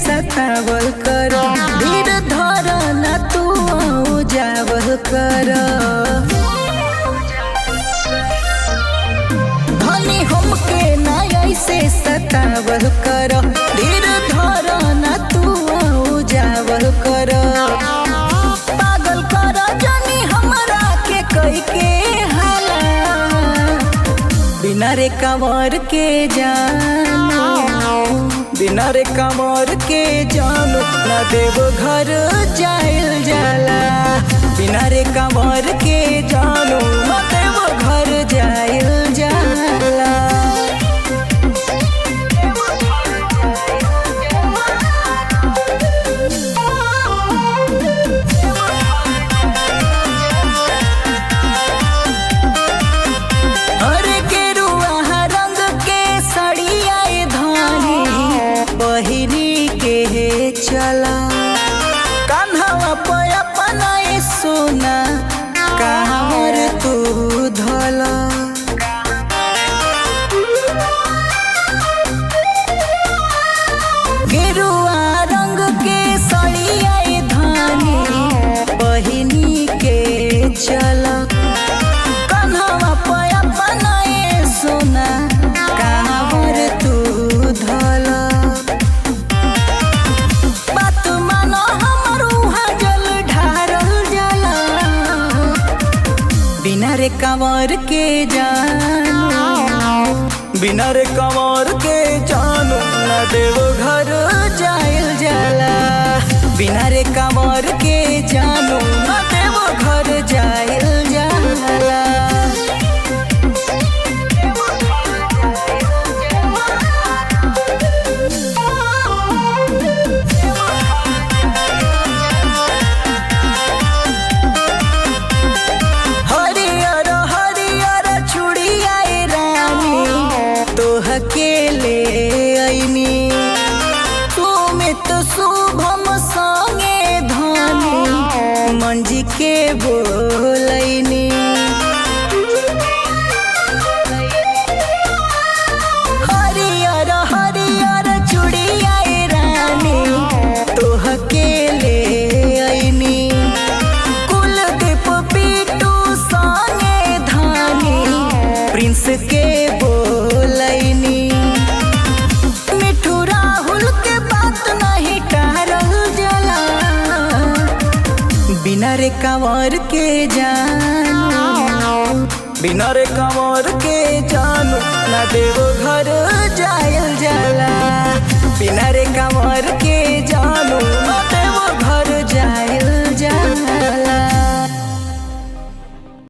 सतावल कर, धीर धर न तू जावल कर। धनी हमके ना ऐसे सतावल कर, धीर धर न तू जावल कर। पागल कर जानी हमरा के कई के हाला, बिना रे कंवर के जानो, बिना रे कंवर के जानो ना देव घर जाइल जाला। बिना रे कंवर के जानो ना देव घर जाइल जाला। अरे गेरुआ रंग के सड़िया धानी पहिरी के चला, कान्हा पे अपना सोना कांवर तू धला। गेरुआ रंग के सड़िया धानी पहिनी के चला, कान्हा पे अपना सोना कांवर तू धला। बात मानो हमर उहाँ जल ढारल जाला, बिना रे कंवर के जानो, बिना रे कंवर के जानो ना देव घर जाइल जाला। बिना रे कंवर के जानो ना देव घर जाइल जाला। हरियर हरियर चूड़िया रानी तोह के ले अइनी, सुमित शुभम संगे धनी मंजी के बोलैनी। हरियर हरियर चूड़िया रानी तोह के ले अइनी, कुलदीप पीटू संगे धानी प्रिंस के बोलैनी। मिठू राहुल के बात नहीं टारल जाला, बिना रे कंवर के जानो, बिना रे कंवर के जानो ना देव घर जाइल जाला। बिना रे कंवर के